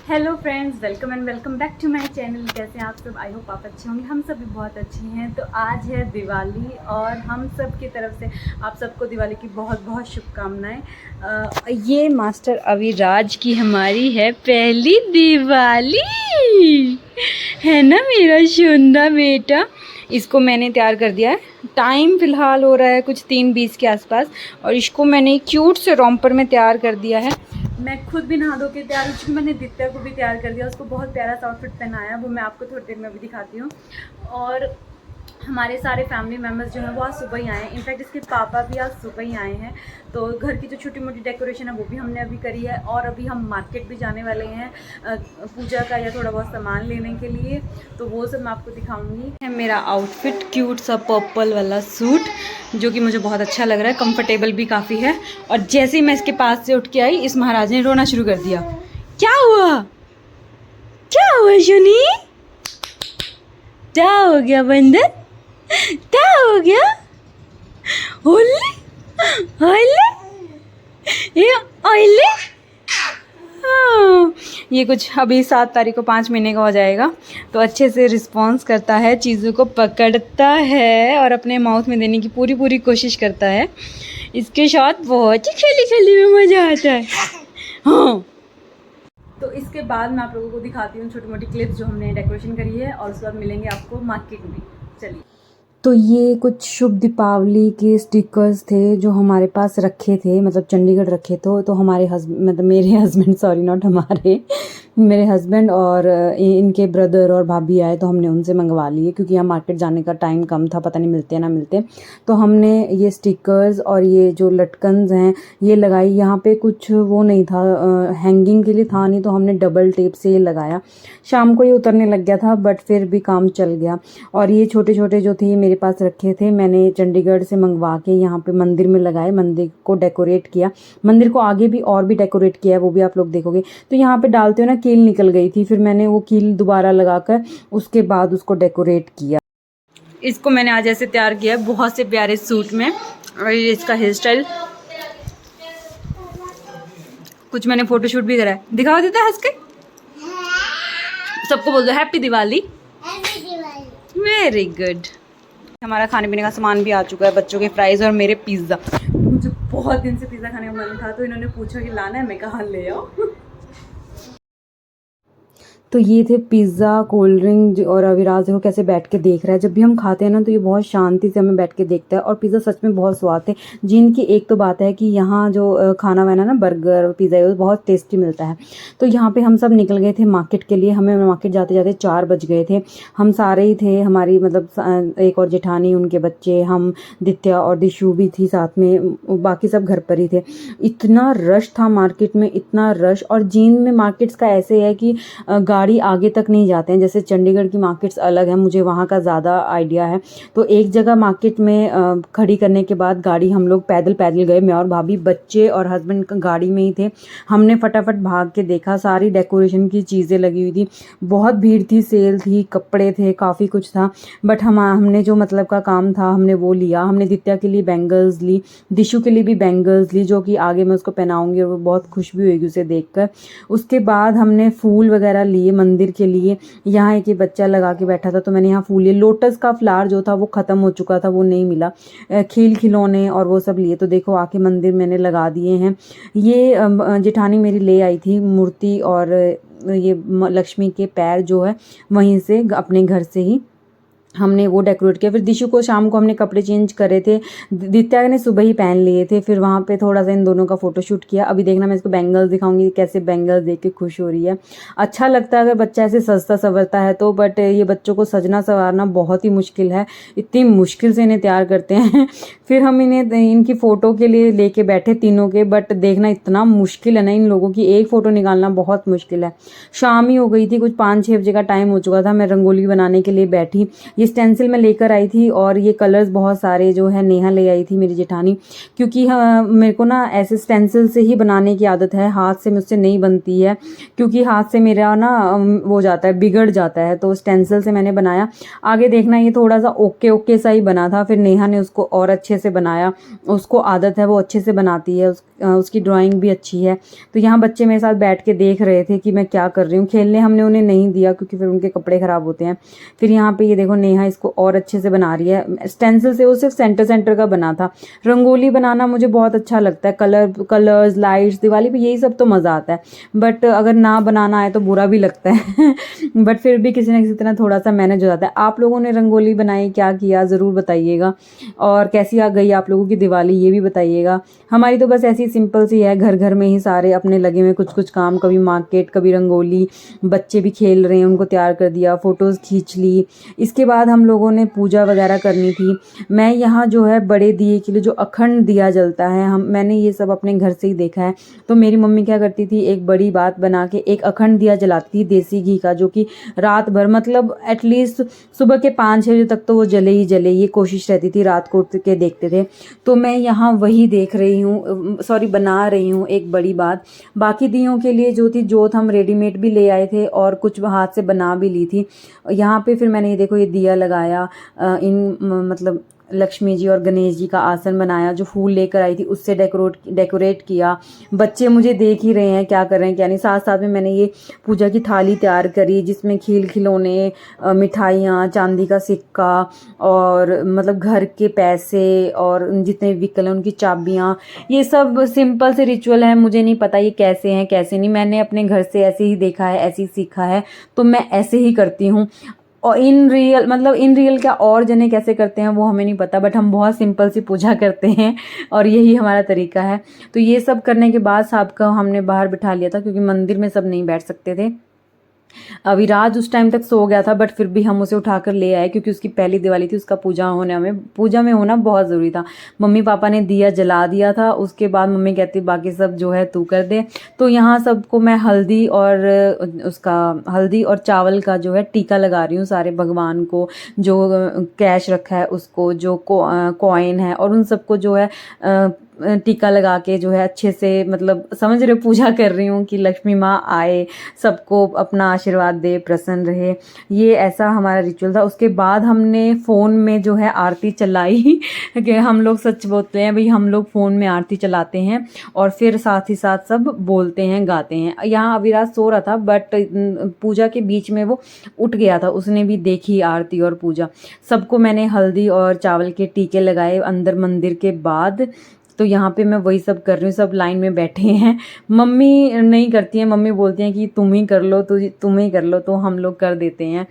Hello friends, welcome and welcome back to my channel. कैसे हैं आप सब? आई होप आप अच्छे होंगे। हम सब भी बहुत अच्छे हैं। तो आज है दिवाली और हम सब की तरफ से आप सबको दिवाली की बहुत बहुत शुभकामनाएं। ये मास्टर अविराज की हमारी है पहली दिवाली, है ना मेरा शोंदा बेटा। इसको मैंने तैयार कर दिया है। टाइम फ़िलहाल हो रहा है कुछ 3:20 के आसपास और इसको मैंने क्यूट से रॉम्पर में तैयार कर दिया है। मैं खुद भी नहा धो के तैयार हो चुकी। मैंने दित्या को भी तैयार कर दिया, उसको बहुत प्यारा सा आउटफिट पहनाया, वो मैं आपको थोड़ी देर में अभी दिखाती हूँ। और हमारे सारे फैमिली मेम्बर्स जो हैं वो आज सुबह ही आए हैं। इनफैक्ट इसके पापा भी आज सुबह ही आए हैं। तो घर की जो छोटी मोटी डेकोरेशन है वो भी हमने अभी करी है और अभी हम मार्केट भी जाने वाले हैं पूजा का या थोड़ा बहुत सामान लेने के लिए। तो वो सब मैं आपको दिखाऊंगी। है मेरा आउटफिट क्यूट सा पर्पल वाला सूट जो कि मुझे बहुत अच्छा लग रहा है, कंफर्टेबल भी काफ़ी है। और जैसे ही मैं इसके पास से उठ के आई, इस महाराज ने रोना शुरू कर दिया। क्या हुआ? क्या हुआ शनी? क्या हो गया बंदर? क्या हो गया? होले होले ये ओले। हाँ, ये कुछ अभी 7 तारीख को 5 महीने का हो जाएगा। तो अच्छे से रिस्पॉन्स करता है, चीज़ों को पकड़ता है और अपने माउथ में देने की पूरी पूरी कोशिश करता है। इसके साथ बहुत ही खेली खेली में मज़ा आता है। हाँ, तो इसके बाद मैं आप लोगों को दिखाती हूँ छोटी मोटी क्लिप्स जो हमने डेकोरेशन करी है और उसके बाद मिलेंगे आपको मार्केट में। चलिए। तो ये कुछ शुभ दीपावली के स्टिकर्स थे जो हमारे पास रखे थे, मतलब चंडीगढ़ रखे। तो हमारे मतलब मेरे हस्बैंड, सॉरी नॉट हमारे, मेरे हस्बैंड और इनके ब्रदर और भाभी आए तो हमने उनसे मंगवा लिए क्योंकि यहाँ मार्केट जाने का टाइम कम था, पता नहीं मिलते ना मिलते। तो हमने ये स्टिकर्स और ये जो लटकन्स हैं ये लगाई। यहाँ पे कुछ वो नहीं था, हैंगिंग के लिए था नहीं, तो हमने डबल टेप से ये लगाया। शाम को ये उतरने लग गया था बट फिर भी काम चल गया। और ये छोटे छोटे जो थे मेरे पास रखे थे, मैंने चंडीगढ़ से मंगवा के यहाँ पे मंदिर में लगाए, मंदिर को डेकोरेट किया। मंदिर को आगे भी और भी डेकोरेट किया है, वो भी आप लोग देखोगे। तो यहाँ पे डालते हो ना कील निकल गई थी, फिर मैंने वो कील दोबारा लगाकर उसके बाद उसको डेकोरेट किया। इसको मैंने आज ऐसे तैयार किया है बहुत से प्यारे सूट में। और इसका हेयर स्टाइल कुछ मैंने फोटोशूट भी करा है, दिखाओ देता हंस के। सबको बोल दो हैप्पी दिवाली। Very good. हमारा खाने पीने का सामान भी आ चुका है, बच्चों के फ्राइज़ और मेरे पिज़्ज़ा। मुझे बहुत दिन से पिज़्ज़ा खाने का मन था तो इन्होंने पूछा कि लाना है, मैं कहा ले आओ। तो ये थे पिज़्ज़ा, कोल्ड ड्रिंक। और अविराज देखो कैसे बैठ के देख रहा है। जब भी हम खाते हैं ना तो ये बहुत शांति से हमें बैठ के देखता है। और पिज़्ज़ा सच में बहुत स्वाद है। जिनकी एक तो बात है कि यहाँ जो खाना वाना ना, बर्गर और पिज़्ज़ा, वो बहुत टेस्टी मिलता है। तो यहाँ पे हम सब निकल गए थे मार्केट के लिए। हमें मार्केट जाते जाते 4 बज गए थे। हम सारे ही थे, हमारी मतलब एक और जेठानी, उनके बच्चे, हम, दित्या और दिशु भी थी साथ में, बाकी सब घर पर ही थे। इतना रश था मार्केट में, इतना रश। और जींद में मार्केट्स का ऐसे है कि गाड़ी आगे तक नहीं जाते हैं, जैसे चंडीगढ़ की मार्केट्स अलग है, मुझे वहाँ का ज़्यादा आइडिया है। तो एक जगह मार्केट में खड़ी करने के बाद गाड़ी, हम लोग पैदल पैदल गए, मैं और भाभी, बच्चे और हस्बैंड गाड़ी में ही थे। हमने फटाफट भाग के देखा, सारी डेकोरेशन की चीज़ें लगी हुई थी, बहुत भीड़ थी, सेल थी, कपड़े थे, काफ़ी कुछ था। बट हमने जो मतलब का काम था हमने वो लिया। हमने दित्या के लिए बैंगल्स ली, दिशु के लिए भी बैंगल्स ली, जो कि आगे मैं उसको पहनाऊंगी और वो बहुत खुश भी होगी उसे देखकर। उसके बाद हमने फूल वगैरह लिए मंदिर के लिए। यहाँ एक ये बच्चा लगा के बैठा था तो मैंने यहाँ फूल लिए। लोटस का फ्लावर जो था वो ख़त्म हो चुका था, वो नहीं मिला। खेल खिलौने और वो सब लिए। तो देखो आके मंदिर मैंने लगा दिए हैं। ये जेठानी मेरी ले आई थी मूर्ति और ये लक्ष्मी के पैर जो है वहीं से अपने घर से ही हमने वो डेकोरेट किया। फिर दिशु को शाम को हमने कपड़े चेंज करे थे, दित्या ने सुबह ही पहन लिए थे। फिर वहाँ पे थोड़ा सा इन दोनों का फोटोशूट किया। अभी देखना मैं इसको बैंगल्स दिखाऊंगी, कैसे बैंगल्स देख के खुश हो रही है। अच्छा लगता है अगर बच्चा ऐसे सजता संवरता है तो। बट ये बच्चों को सजना संवारना बहुत ही मुश्किल है, इतनी मुश्किल से इन्हें तैयार करते हैं। फिर हम इन्हें इनकी फ़ोटो के लिए लेके बैठे तीनों के। बट देखना इतना मुश्किल है ना, इन लोगों की एक फ़ोटो निकालना बहुत मुश्किल है। शाम ही हो गई थी, कुछ 5-6 बजे का टाइम हो चुका था। मैं रंगोली बनाने के लिए बैठी। ये स्टेंसिल मैं लेकर आई थी और ये कलर्स बहुत सारे जो है नेहा ले आई थी मेरी जेठानी, क्योंकि मेरे को ना ऐसे स्टेंसिल से ही बनाने की आदत है, हाथ से मुझसे नहीं बनती है, क्योंकि हाथ से मेरा ना वो जाता है, बिगड़ जाता है। तो स्टेंसिल से मैंने बनाया। आगे देखना ये थोड़ा सा ओके ओके सा ही बना था, फिर नेहा ने उसको और अच्छे से बनाया। उसको आदत है, वो अच्छे से बनाती है, उसकी ड्राइंग भी अच्छी है। तो यहाँ बच्चे मेरे साथ बैठ के देख रहे थे कि मैं क्या कर रही हूँ। खेलने हमने उन्हें नहीं दिया क्योंकि फिर उनके कपड़े ख़राब होते हैं। फिर यहाँ पे ये देखो नेहा इसको और अच्छे से बना रही है। स्टेंसिल से वो सिर्फ सेंटर सेंटर का बना था। रंगोली बनाना मुझे बहुत अच्छा लगता है, कलर्स, लाइट्स, दिवाली पे यही सब तो मज़ा आता है। बट अगर ना बनाना आए तो बुरा भी लगता है बट फिर भी किसी न किसी तरह थोड़ा सा मैनेज हो जाता है। आप लोगों ने रंगोली बनाई, क्या किया, ज़रूर बताइएगा। और कैसी आ गई आप लोगों की दिवाली, ये भी बताइएगा। हमारी तो बस ऐसी सिंपल सी है, घर घर में ही सारे अपने लगे हुए कुछ कुछ काम, कभी मार्केट, कभी रंगोली, बच्चे भी खेल रहे हैं, उनको तैयार कर दिया, फ़ोटोज़ खींच ली। इसके बाद हम लोगों ने पूजा वगैरह करनी थी। मैं यहाँ जो है बड़े दिए के लिए जो अखंड दिया जलता है, मैंने ये सब अपने घर से ही देखा है। तो मेरी मम्मी क्या करती थी, एक बड़ी बात बना के एक अखंड दिया जलाती थी देसी घी का, जो कि रात भर मतलब एटलीस्ट सुबह के 5-6 बजे तक तो वो जले ही जले, ये कोशिश रहती थी। रात को उठ के देखते थे। तो मैं यहाँ वही देख रही हूँ, सॉरी बना रही हूँ एक बड़ी बात। बाकी दियों के लिए जो थी जोत हम रेडीमेड भी ले आए थे और कुछ हाथ से बना भी ली थी। यहाँ पे फिर मैंने ये देखो ये दिया लगाया, मतलब लक्ष्मी जी और गणेश जी का आसन बनाया, जो फूल लेकर आई थी उससे डेकोरेट किया। बच्चे मुझे देख ही रहे हैं क्या कर रहे हैं क्या नहीं। साथ साथ में मैंने ये पूजा की थाली तैयार करी, जिसमें खिलौने, मिठाइयाँ, चांदी का सिक्का और मतलब घर के पैसे और जितने व्हीकल हैं उनकी चाबियाँ, ये सब सिंपल से रिचुअल है। मुझे नहीं पता ये कैसे हैं कैसे नहीं, मैंने अपने घर से ऐसे ही देखा है, ऐसे ही सीखा है, तो मैं ऐसे ही करती हूँ। और इन रियल क्या और जने कैसे करते हैं वो हमें नहीं पता, बट हम बहुत सिंपल सी पूजा करते हैं और यही हमारा तरीका है। तो ये सब करने के बाद साहब का हमने बाहर बिठा लिया था, क्योंकि मंदिर में सब नहीं बैठ सकते थे। अविराज उस टाइम तक सो गया था, बट फिर भी हम उसे उठाकर ले आए, क्योंकि उसकी पहली दिवाली थी, उसका पूजा में होना बहुत ज़रूरी था। मम्मी पापा ने दिया जला दिया था, उसके बाद मम्मी कहती बाकी सब जो है तू कर दे। तो यहाँ सबको मैं हल्दी और चावल का जो है टीका लगा रही हूँ सारे भगवान को, जो कैश रखा है उसको, जो कॉइन है, और उन सबको जो है टीका लगा के जो है अच्छे से, मतलब समझ रहे, पूजा कर रही हूँ कि लक्ष्मी माँ आए, सबको अपना आशीर्वाद दे, प्रसन्न रहे। ये ऐसा हमारा रिचुअल था। उसके बाद हमने फ़ोन में जो है आरती चलाई कि हम लोग सच बोलते हैं भाई, हम लोग फ़ोन में आरती चलाते हैं और फिर साथ ही साथ सब बोलते हैं, गाते हैं। यहाँ अविराज सो रहा था, बट पूजा के बीच में वो उठ गया था, उसने भी देखी आरती और पूजा। सबको मैंने हल्दी और चावल के टीके लगाए अंदर मंदिर के बाद। तो यहाँ पे मैं वही सब कर रही हूँ, सब लाइन में बैठे हैं। मम्मी नहीं करती हैं, मम्मी बोलती हैं कि तुम ही कर लो, तुम ही कर लो, तो हम लोग कर देते हैं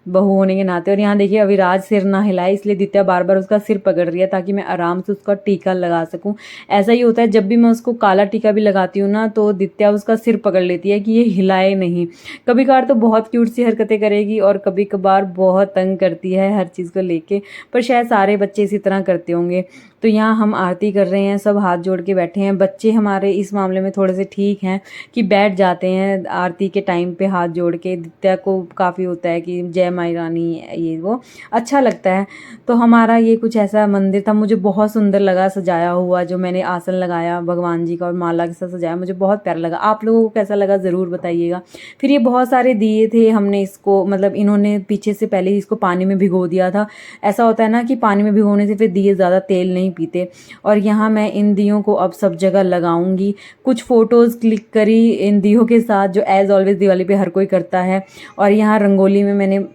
बहू होने के नाते। और यहाँ देखिए अविराज सिर ना हिलाए, इसलिए दित्या बार बार उसका सिर पकड़ रही है ताकि मैं आराम से उसका टीका लगा सकूँ। ऐसा ही होता है, जब भी मैं उसको काला टीका भी लगाती हूँ ना, तो दित्या उसका सिर पकड़ लेती है कि ये हिलाए नहीं। कभी कभार तो बहुत क्यूट सी हरकतें करेगी और कभी कभार बहुत तंग करती है हर चीज़ को लेके, पर शायद सारे बच्चे इसी तरह करते होंगे। तो यहाँ हम आरती कर रहे हैं, सब हाथ जोड़ के बैठे हैं। बच्चे हमारे इस मामले में थोड़े से ठीक हैं कि बैठ जाते हैं आरती के टाइम पे हाथ जोड़ के। दित्या को काफ़ी होता है कि जय माई रानी, ये वो अच्छा लगता है। तो हमारा ये कुछ ऐसा मंदिर था, मुझे बहुत सुंदर लगा सजाया हुआ, जो मैंने आसन लगाया भगवान जी का और माला के साथ सजाया, मुझे बहुत प्यारा लगा। आप लोगों को कैसा लगा ज़रूर बताइएगा। फिर ये बहुत सारे दिए थे, हमने इसको मतलब इन्होंने पीछे से पहले ही इसको पानी में भिगो दिया था। ऐसा होता है ना कि पानी में भिगोने से फिर दिए ज़्यादा तेल नहीं पीते। और यहाँ मैं इन दियों को अब सब जगह लगाऊंगी। कुछ फ़ोटोज़ क्लिक करी इन दियों के साथ, जो एज़ ऑलवेज दिवाली पे हर कोई करता है। और यहाँ रंगोली में मैंने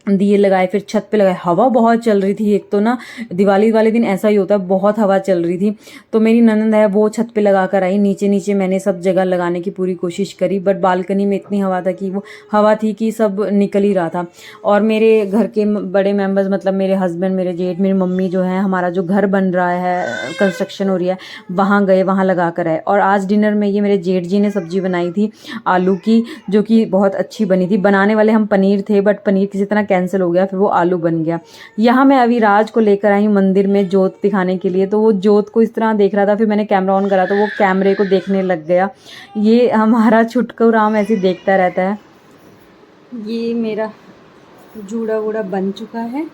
दिए लगाए, फिर छत पे लगाए। हवा बहुत चल रही थी, एक तो ना दिवाली वाले दिन ऐसा ही होता है, बहुत हवा चल रही थी। तो मेरी ननंद है वो छत पे लगा कर आई, नीचे नीचे मैंने सब जगह लगाने की पूरी कोशिश करी, बट बालकनी में इतनी हवा थी कि सब निकल ही रहा था। और मेरे घर के बड़े मेंबर्स, मतलब मेरे हस्बैंड, मेरे जेठ, मेरी मम्मी जो है, हमारा जो घर बन रहा है, कंस्ट्रक्शन हो रही है, वहाँ गए, वहाँ लगा कर आए। और आज डिनर में ये मेरे जेठ जी ने सब्जी बनाई थी आलू की, जो कि बहुत अच्छी बनी थी। बनाने वाले हम पनीर थे, बट पनीर किसी तरह कैंसिल हो गया, फिर वो आलू बन गया। यहाँ मैं अविराज को लेकर आई हूँ मंदिर में जोत दिखाने के लिए, तो वो जोत को इस तरह देख रहा था, फिर मैंने कैमरा ऑन करा तो वो कैमरे को देखने लग गया। ये हमारा छुटकू राम ऐसे देखता रहता है। ये मेरा जूड़ा वूड़ा बन चुका है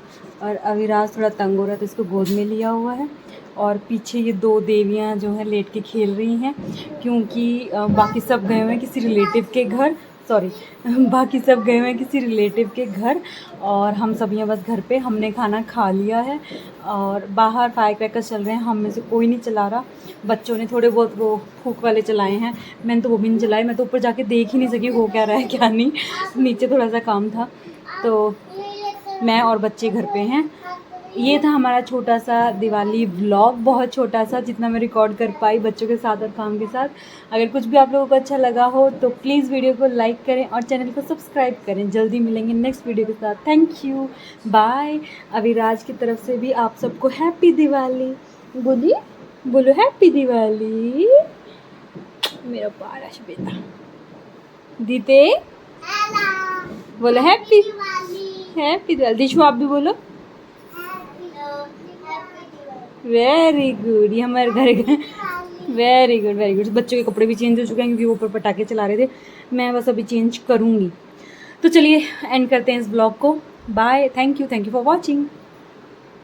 और अविराज थोड़ा तंग हो रहा है तो इसको गोद में लिया हुआ है। और पीछे ये 2 देवियाँ जो हैं लेट के खेल रही हैं, क्योंकि बाकी सब गए हुए हैं किसी रिलेटिव के घर, सॉरी बाकी सब गए हुए हैं किसी रिलेटिव के घर और हम सब यहाँ बस घर पे। हमने खाना खा लिया है और बाहर फायर क्रैकर्स चल रहे हैं, हम में से कोई नहीं चला रहा। बच्चों ने थोड़े बहुत वो फूक वाले चलाए हैं, मैंने तो वो भी नहीं चलाए। मैं तो ऊपर जाके देख ही नहीं सकी हो क्या रहा है क्या नहीं, नीचे थोड़ा सा काम था। तो मैं और बच्चे घर पे हैं। ये था हमारा छोटा सा दिवाली व्लॉग, बहुत छोटा सा जितना मैं रिकॉर्ड कर पाई बच्चों के साथ और काम के साथ। अगर कुछ भी आप लोगों को अच्छा लगा हो तो प्लीज़ वीडियो को लाइक करें और चैनल को सब्सक्राइब करें। जल्दी मिलेंगे नेक्स्ट वीडियो के साथ। Thank you, bye. अविराज की तरफ से भी आप सबको हैप्पी दिवाली बोलिए, बोलो हैप्पी दिवाली मेरा पारस बेटा। दीते बोलो हैप्पी हैप्पी दिवाली। दिशु आप भी बोलो वेरी गुड। ये हमारे घर का वेरी गुड वेरी गुड। बच्चों के कपड़े भी चेंज हो चुके हैं क्योंकि वो ऊपर पटाखे चला रहे थे, मैं बस अभी चेंज करूँगी। तो चलिए एंड करते हैं इस ब्लॉग को। Bye, thank you for watching.